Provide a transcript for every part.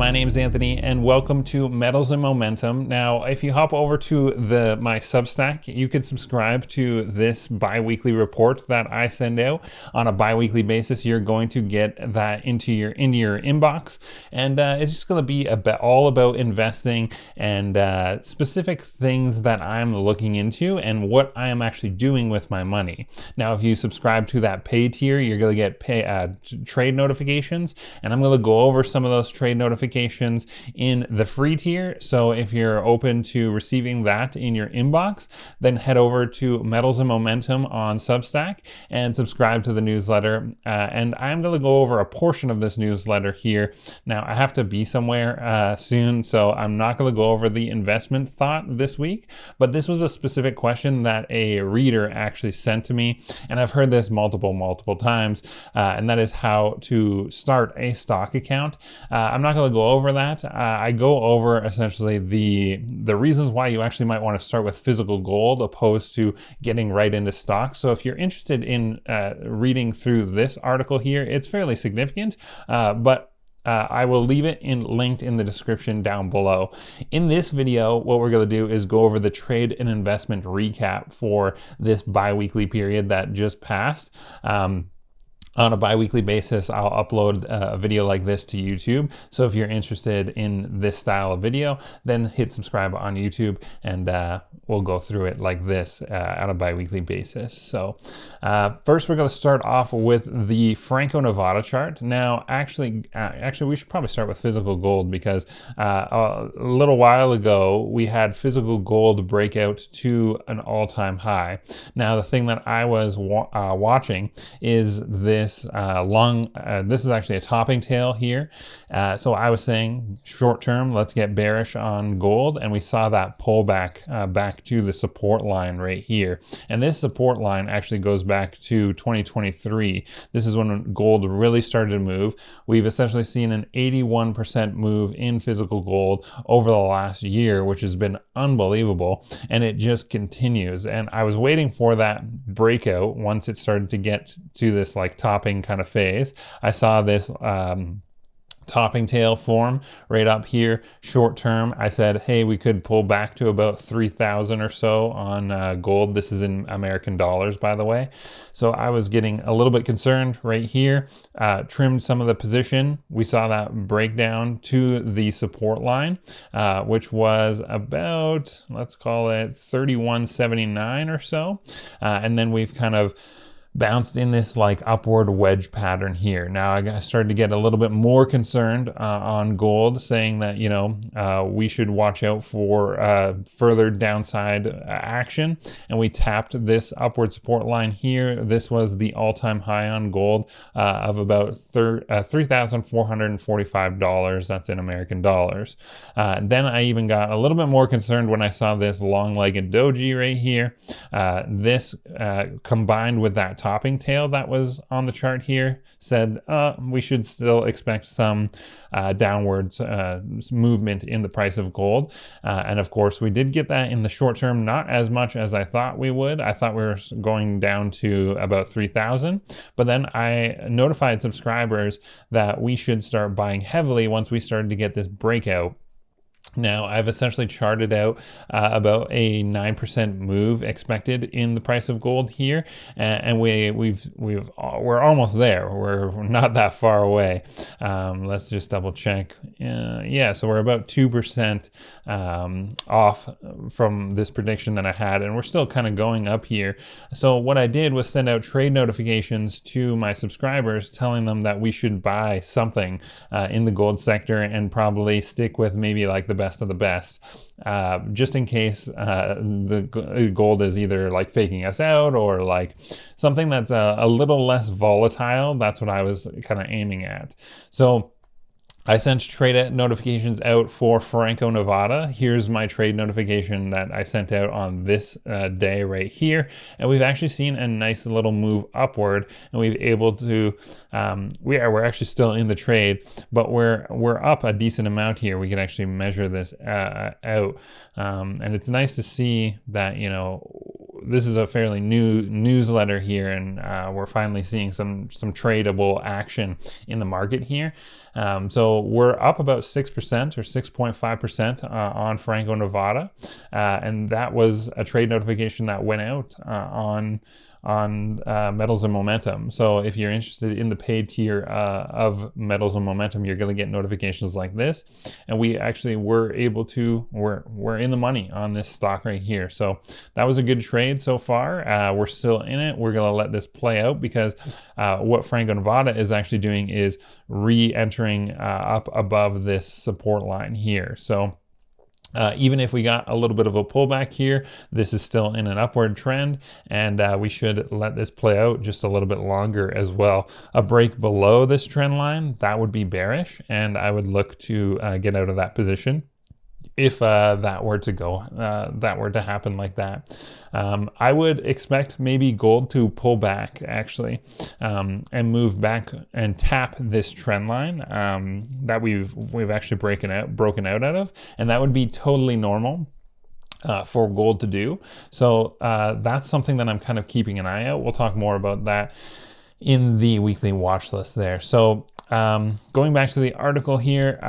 my name's Anthony and welcome to Metals and Momentum. Now, if you hop over to my Substack, you can subscribe to this bi-weekly report that I send out on a bi-weekly basis. You're going to get that into your inbox, and it's just going to be all about investing and specific things that I'm looking into and what I am actually doing with my money. Now, if you subscribe to that pay tier, you're going to get trade notifications, and I'm going to go over some of those trade notifications in the free tier. So if you're open to receiving that in your inbox, then head over to Metals and Momentum on Substack and subscribe to the newsletter. And I'm going to go over a portion of this newsletter here. Now, I have to be somewhere soon, so I'm not going to go over the investment thought this week, but this was a specific question that a reader actually sent to me, and I've heard this multiple times, and that is how to start a stock account. I'm not going to go over that. I go over essentially the reasons why you actually might want to start with physical gold opposed to getting right into stocks. So if you're interested in reading through this article here, it's fairly significant, but I will leave it linked in the description down below. In this video, what we're going to do is go over the trade and investment recap for this bi-weekly period that just passed. On a bi-weekly basis, I'll upload a video like this to YouTube. So if you're interested in this style of video, then hit subscribe on YouTube, and we'll go through it like this on a bi-weekly basis. So first, we're going to start off with the Franco Nevada chart. Now, actually, we should probably start with physical gold, because a little while ago, we had physical gold break out to an all-time high. Now, the thing that I was watching is this this is actually a topping tail here. So I was saying short term, let's get bearish on gold, and we saw that pull back to the support line right here. And this support line actually goes back to 2023. This is when gold really started to move. We've essentially seen an 81% move in physical gold over the last year, which has been unbelievable, and it just continues. And I was waiting for that breakout once it started to get to this like topping kind of phase. I saw this topping tail form right up here short term. I said, hey, we could pull back to about 3,000 or so on gold. This is in American dollars, by the way. So I was getting a little bit concerned right here, trimmed some of the position. We saw that breakdown to the support line, which was about, let's call it 31.79 or so. And then we've kind of bounced in this like upward wedge pattern here. Now I started to get a little bit more concerned on gold, saying that, you know, we should watch out for further downside action. And we tapped this upward support line here. This was the all-time high on gold of about $3,445. That's in American dollars. Then I even got a little bit more concerned when I saw this long-legged doji right here. This combined with that topping tail that was on the chart here said we should still expect some downwards movement in the price of gold. And of course, we did get that in the short term, not as much as I thought we would. I thought we were going down to about 3,000, but then I notified subscribers that we should start buying heavily once we started to get this breakout. Now, I've essentially charted out about a 9% move expected in the price of gold here, and we're almost there. We're not that far away. Let's just double check. Yeah, so we're about 2% off from this prediction that I had, and we're still kind of going up here. So what I did was send out trade notifications to my subscribers, telling them that we should buy something in the gold sector and probably stick with maybe like the best of the best, just in case the gold is either like faking us out or like something that's a little less volatile. That's what I was kind of aiming at. So I sent trade notifications out for Franco Nevada. Here's my trade notification that I sent out on this day right here. And we've actually seen a nice little move upward, and we've able to, we're actually still in the trade, but we're up a decent amount here. We can actually measure this out. And it's nice to see that, you know, this is a fairly new newsletter here, and we're finally seeing some tradable action in the market here. So we're up about 6% or 6.5% on Franco Nevada, and that was a trade notification that went out on Metals and Momentum. So if you're interested in the paid tier of Metals and Momentum, you're going to get notifications like this. And we actually were able to, we're in the money on this stock right here. So that was a good trade so far. We're still in it. We're going to let this play out, because what Franco Nevada is actually doing is re-entering up above this support line here. So even if we got a little bit of a pullback here, this is still in an upward trend, and we should let this play out just a little bit longer as well. A break below this trend line, that would be bearish, and I would look to get out of that position if that were to happen like that. I would expect maybe gold to pull back actually, and move back and tap this trend line that we've actually broken out of, and that would be totally normal for gold to do. So that's something that I'm kind of keeping an eye out. We'll talk more about that in the weekly watch list there. So going back to the article here,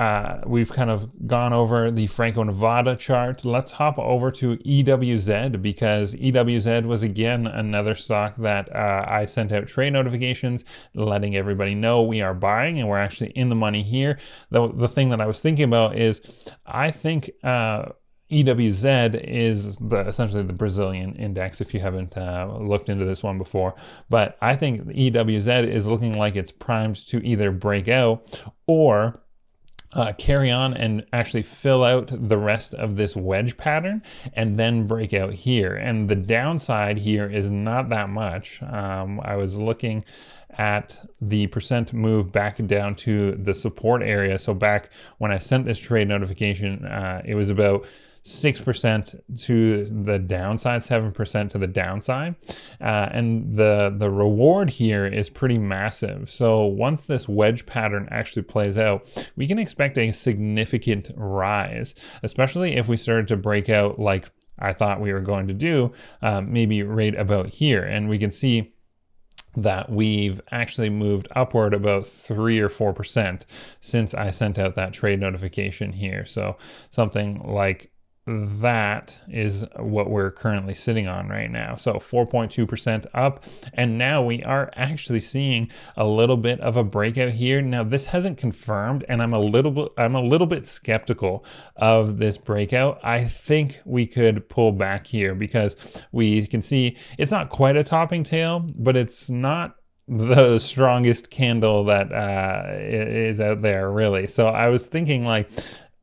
we've kind of gone over the Franco Nevada chart. Let's hop over to EWZ, because EWZ was again another stock that I sent out trade notifications letting everybody know we are buying, and we're actually in the money here. The thing that I was thinking about is, I think EWZ is essentially the Brazilian index, if you haven't looked into this one before. But I think EWZ is looking like it's primed to either break out or carry on and actually fill out the rest of this wedge pattern and then break out here. And the downside here is not that much. I was looking at the percent move back down to the support area. So back when I sent this trade notification, it was about 6% to the downside, 7% to the downside. And the reward here is pretty massive. So once this wedge pattern actually plays out, we can expect a significant rise, especially if we started to break out like I thought we were going to do, maybe right about here. And we can see that we've actually moved upward about 3 or 4% since I sent out that trade notification here. So something like that is what we're currently sitting on right now. So 4.2% up, and now we are actually seeing a little bit of a breakout here. Now this hasn't confirmed, and I'm a little bit skeptical of this breakout. I think we could pull back here, because we can see it's not quite a topping tail, but it's not the strongest candle that is out there really. So I was thinking like,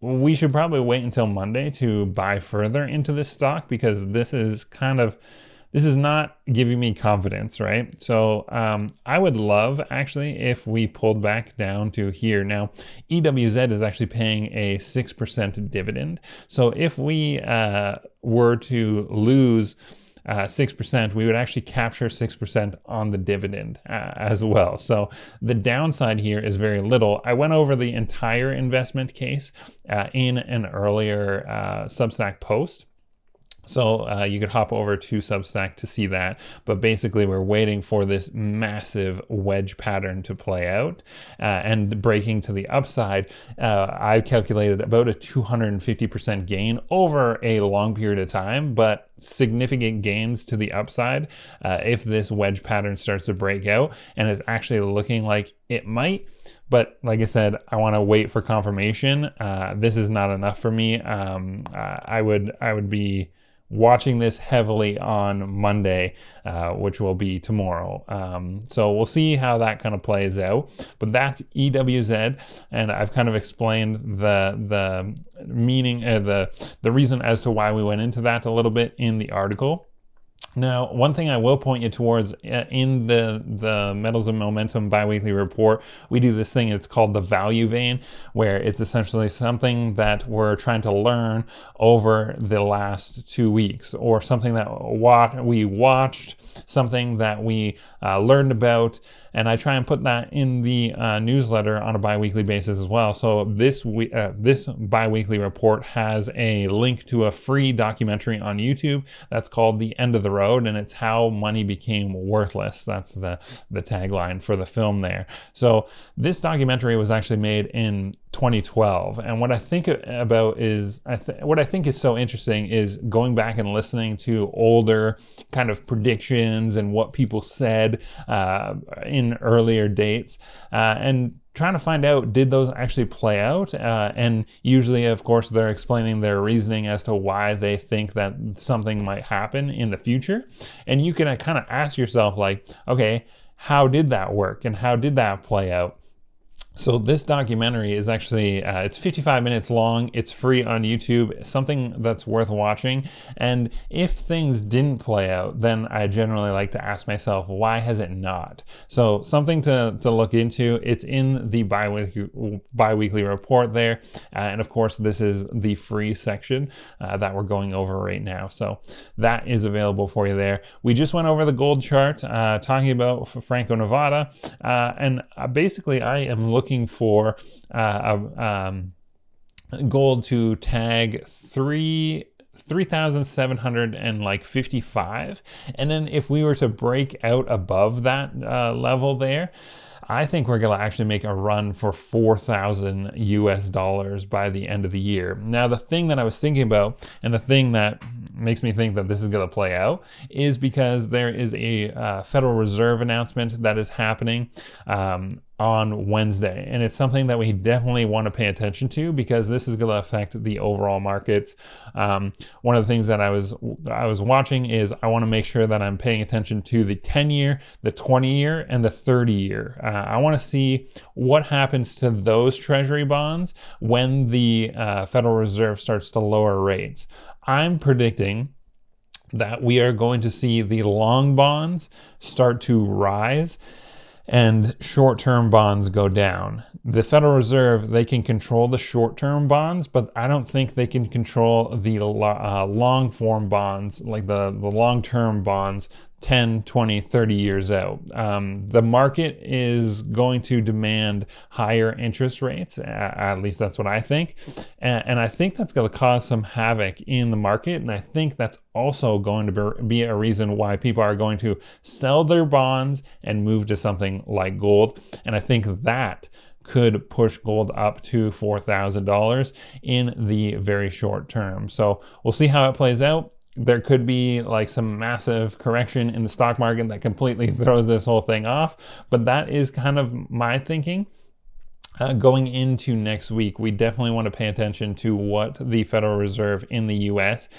we should probably wait until Monday to buy further into this stock, because this is not giving me confidence, right? So I would love actually if we pulled back down to here. Now EWZ is actually paying a 6% dividend. So if we were to lose 6%, we would actually capture 6% on the dividend as well. So the downside here is very little. I went over the entire investment case in an earlier Substack post. So you could hop over to Substack to see that. But basically, we're waiting for this massive wedge pattern to play out and breaking to the upside. I calculated about a 250% gain over a long period of time, but significant gains to the upside if this wedge pattern starts to break out, and it's actually looking like it might. But like I said, I want to wait for confirmation. This is not enough for me. I would be watching this heavily on Monday, which will be tomorrow. So we'll see how that kind of plays out. But that's EWZ, and I've kind of explained the meaning, the reason as to why we went into that a little bit in the article. Now, one thing I will point you towards in the Metals and Momentum biweekly report, we do this thing, it's called the value vein, where it's essentially something that we're trying to learn over the last 2 weeks, or something that we watched, something that we learned about, and I try and put that in the newsletter on a bi-weekly basis as well. So this bi-weekly report has a link to a free documentary on YouTube that's called The End of the Road, and it's how money became worthless. That's the tagline for the film there. So this documentary was actually made in 2012, and what I think about is what I think is so interesting is going back and listening to older kind of predictions and what people said in earlier dates, and trying to find out, did those actually play out? And usually, of course, they're explaining their reasoning as to why they think that something might happen in the future. And you can kind of ask yourself, like, okay, how did that work and how did that play out? So this documentary is actually, it's 55 minutes long. It's free on YouTube, something that's worth watching. And if things didn't play out, then I generally like to ask myself, why has it not? So something to look into. It's in the bi-weekly report there. And of course, this is the free section that we're going over right now. So that is available for you there. We just went over the gold chart, talking about Franco Nevada. And basically, I am looking for gold to tag 3,755, and then if we were to break out above that level there, I think we're going to actually make a run for 4,000 US dollars by the end of the year. Now, the thing that I was thinking about, and the thing that makes me think that this is going to play out, is because there is a Federal Reserve announcement that is happening on Wednesday, and it's something that we definitely want to pay attention to because this is going to affect the overall markets. One of the things that I was watching is I want to make sure that I'm paying attention to the 10-year, the 20-year, and the 30-year. I want to see what happens to those treasury bonds when the Federal Reserve starts to lower rates. I'm predicting that we are going to see the long bonds start to rise and short-term bonds go down. The Federal Reserve, they can control the short-term bonds, but I don't think they can control the long-form bonds, like the long-term bonds, 10, 20, 30 years out. The market is going to demand higher interest rates, at least that's what I think. And I think that's going to cause some havoc in the market. And I think that's also going to be a reason why people are going to sell their bonds and move to something like gold. And I think that could push gold up to $4,000 in the very short term. So we'll see how it plays out. There could be like some massive correction in the stock market that completely throws this whole thing off, but that is kind of my thinking. Going into next week, we definitely want to pay attention to what the Federal Reserve in the US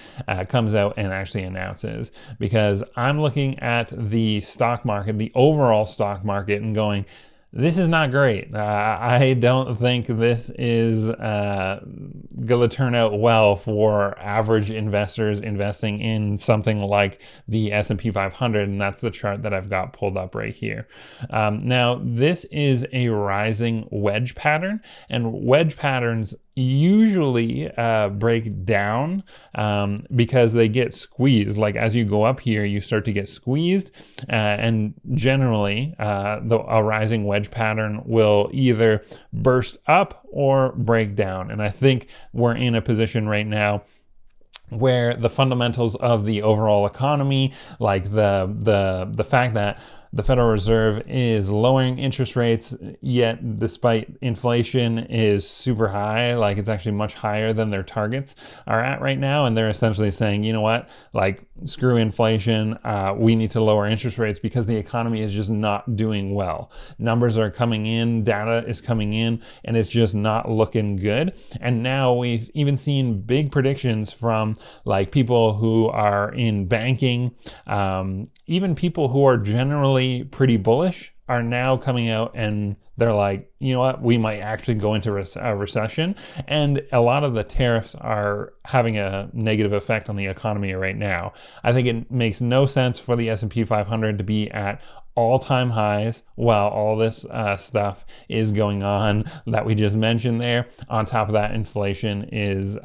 comes out and actually announces, because I'm looking at the stock market, the overall stock market, and going, this is not great. I don't think this is going to turn out well for average investors investing in something like the S&P 500, and that's the chart that I've got pulled up right here. Now, this is a rising wedge pattern, and wedge patterns usually break down because they get squeezed. Like as you go up here, you start to get squeezed, and generally a rising wedge pattern will either burst up or break down. And I think we're in a position right now where the fundamentals of the overall economy, like the fact that the Federal Reserve is lowering interest rates, yet despite inflation is super high, like it's actually much higher than their targets are at right now. And they're essentially saying, you know what, like screw inflation, we need to lower interest rates because the economy is just not doing well. Numbers are coming in, data is coming in, and it's just not looking good. And now we've even seen big predictions from like people who are in banking, even people who are generally pretty bullish are now coming out and they're like, you know what, we might actually go into a recession. And a lot of the tariffs are having a negative effect on the economy right now. I think it makes no sense for the S&P 500 to be at all-time highs while all this stuff is going on that we just mentioned there. On top of that, inflation is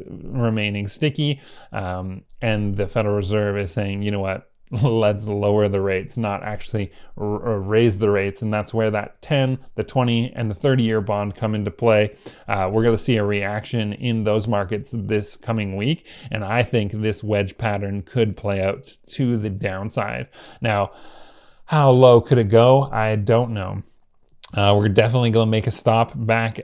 remaining sticky, and the Federal Reserve is saying, you know what, let's lower the rates, not actually raise the rates. And that's where that 10, the 20, and the 30-year bond come into play. We're going to see a reaction in those markets this coming week. And I think this wedge pattern could play out to the downside. Now, how low could it go? I don't know. We're definitely going to make a stop back.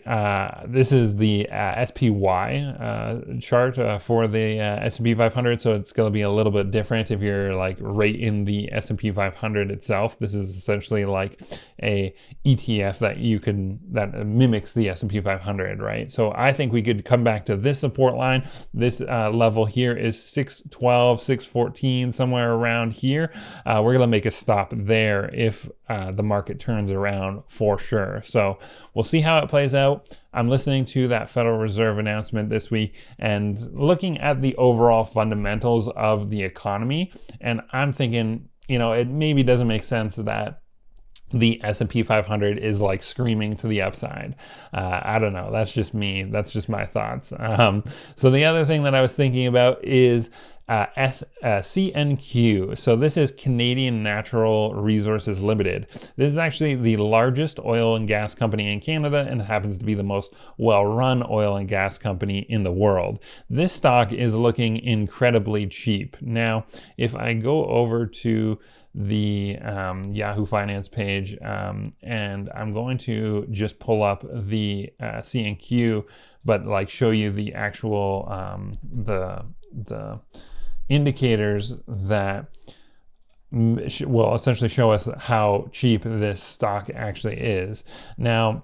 This is the SPY chart for the S&P 500, so it's going to be a little bit different if you're like right in the S&P 500 itself. This is essentially like a ETF that mimics the S&P 500, right? So I think we could come back to this support line. This level here is 612, 614, somewhere around here. We're going to make a stop there if the market turns around for sure. So we'll see how it plays out. I'm listening to that Federal Reserve announcement this week and looking at the overall fundamentals of the economy. And I'm thinking, it maybe doesn't make sense that the S&P 500 is like screaming to the upside. I don't know. That's just me. That's just my thoughts. So the other thing that I was thinking about is CNQ. So this is Canadian Natural Resources Limited. This is actually the largest oil and gas company in Canada and happens to be the most well-run oil and gas company in the world. This stock is looking incredibly cheap. Now, if I go over to the Yahoo Finance page and I'm going to just pull up the CNQ, but like show you the actual the indicators that will essentially show us how cheap this stock actually is. Now,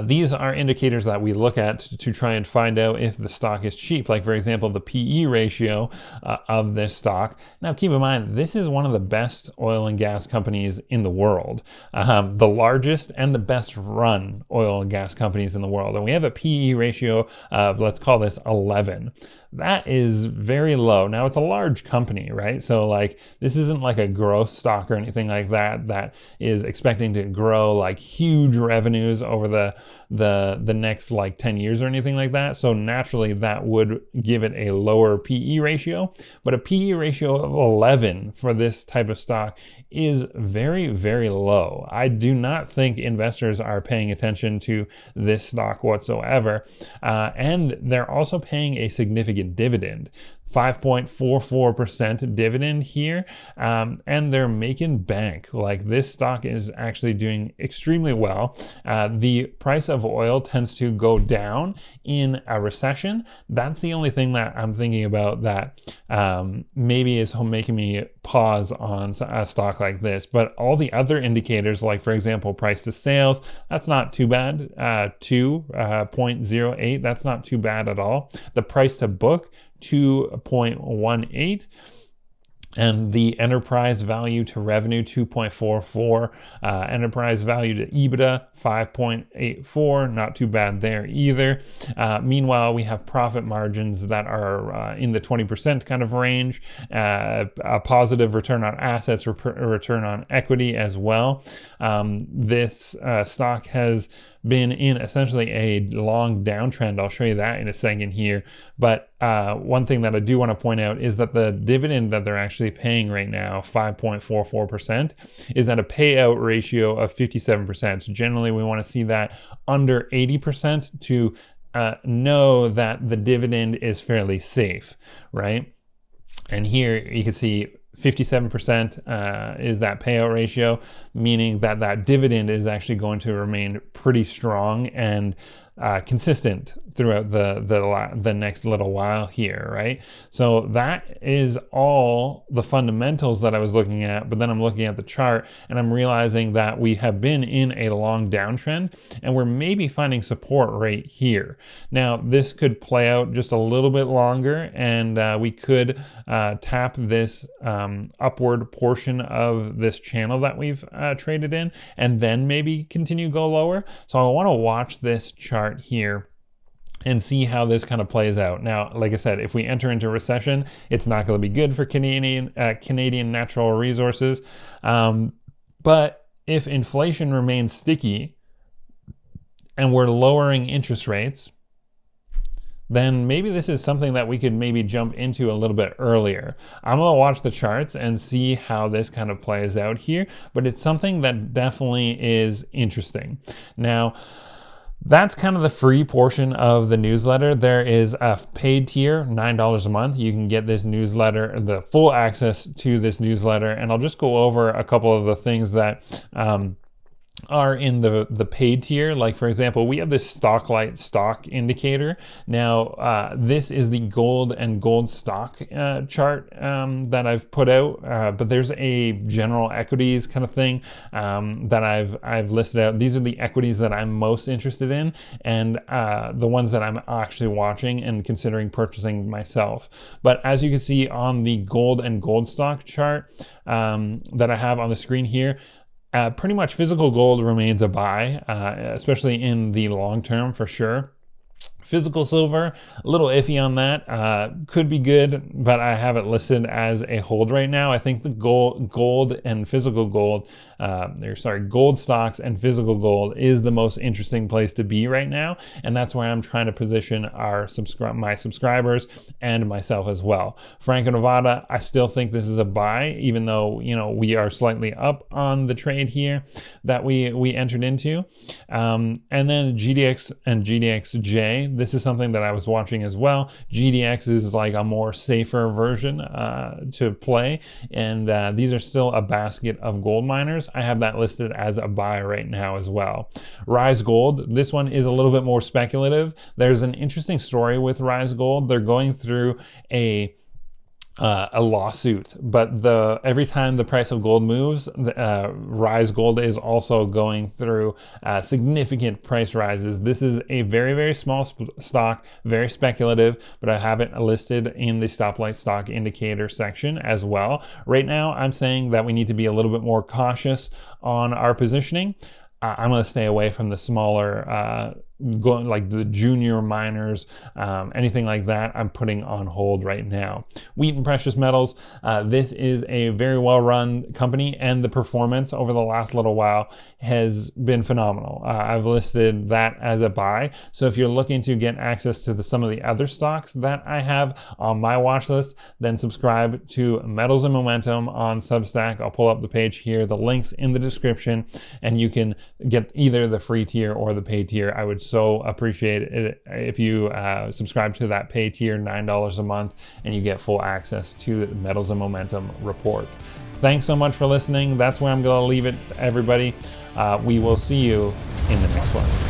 these are indicators that we look at to try and find out if the stock is cheap. Like, for example, the PE ratio of this stock. Now, keep in mind, this is one of the best oil and gas companies in the world, the largest and the best run oil and gas companies in the world. And we have a PE ratio of, let's call this 11. That is very low. Now, it's a large company, right? So like, this isn't like a growth stock or anything like that is expecting to grow like huge revenues over the next like 10 years or anything like that. So naturally that would give it a lower PE ratio, but a PE ratio of 11 for this type of stock is very, very low. I do not think investors are paying attention to this stock whatsoever. And they're also paying a significant dividend. 5.44% dividend here, and they're making bank. Like, this stock is actually doing extremely well. The price of oil tends to go down in a recession. That's the only thing that I'm thinking about that maybe is making me pause on a stock like this. But all the other indicators, like for example, price to sales, that's not too bad. 2.08, that's not too bad at all. The price to book, 2.18, and the enterprise value to revenue, 2.44, enterprise value to EBITDA, 5.84, not too bad there either. Meanwhile, we have profit margins that are in the 20% kind of range, a positive return on assets, return on equity as well. This stock has been in essentially a long downtrend. I'll show you that in a second here. But one thing that I do want to point out is that the dividend that they're actually paying right now, 5.44%, is at a payout ratio of 57%. So generally, we want to see that under 80% to know that the dividend is fairly safe, right? And here you can see 57% is that payout ratio, meaning that that dividend is actually going to remain pretty strong and consistent throughout the next little while here, right? So that is all the fundamentals that I was looking at, but then I'm looking at the chart and I'm realizing that we have been in a long downtrend and we're maybe finding support right here. Now, this could play out just a little bit longer and we could tap this upward portion of this channel that we've traded in and then maybe continue go lower. So I want to watch this chart here and see how this kind of plays out. Now, like I said, if we enter into recession, it's not going to be good for Canadian natural resources. But if inflation remains sticky and we're lowering interest rates, then maybe this is something that we could maybe jump into a little bit earlier. I'm gonna watch the charts and see how this kind of plays out here, but it's something that definitely is interesting. Now, that's kind of the free portion of the newsletter. There is a paid tier, $9 a month. You can get this newsletter, the full access to this newsletter, and I'll just go over a couple of the things that are in the paid tier. Like, for example, we have this Stocklight stock indicator. Now, this is the gold and gold stock chart that I've put out, but there's a general equities kind of thing that I've listed out. These are the equities that I'm most interested in, and the ones that I'm actually watching and considering purchasing myself. But as you can see on the gold and gold stock chart that I have on the screen here, pretty much physical gold remains a buy, especially in the long term for sure. Physical silver, a little iffy on that. Could be good, but I have it listed as a hold right now. I think the gold and physical gold, gold stocks and physical gold is the most interesting place to be right now, and that's where I'm trying to position my subscribers and myself as well. Franco Nevada, I still think this is a buy, even though we are slightly up on the trade here that we entered into. And then GDX and GDXJ. This is something that I was watching as well. GDX is like a more safer version to play, and these are still a basket of gold miners. I have that listed as a buy right now as well. Rise Gold, this one is a little bit more speculative. There's an interesting story with Rise Gold. They're going through a lawsuit, but every time the price of gold moves, Rise Gold is also going through significant price rises. This is a very, very small stock, very speculative, but I have it listed in the Stoplight stock indicator section as well. Right now, I'm saying that we need to be a little bit more cautious on our positioning. I'm going to stay away from the smaller like the junior miners, anything like that, I'm putting on hold right now. Wheaton Precious Metals, this is a very well-run company, and the performance over the last little while has been phenomenal. I've listed that as a buy. So if you're looking to get access to some of the other stocks that I have on my watch list, then subscribe to Metals and Momentum on Substack. I'll pull up the page here, the link's in the description, and you can get either the free tier or the paid tier. I would so appreciate it if you subscribe to that pay tier, $9 a month, and you get full access to the Metals and Momentum report. Thanks so much for listening. That's where I'm going to leave it, everybody. We will see you in the next one.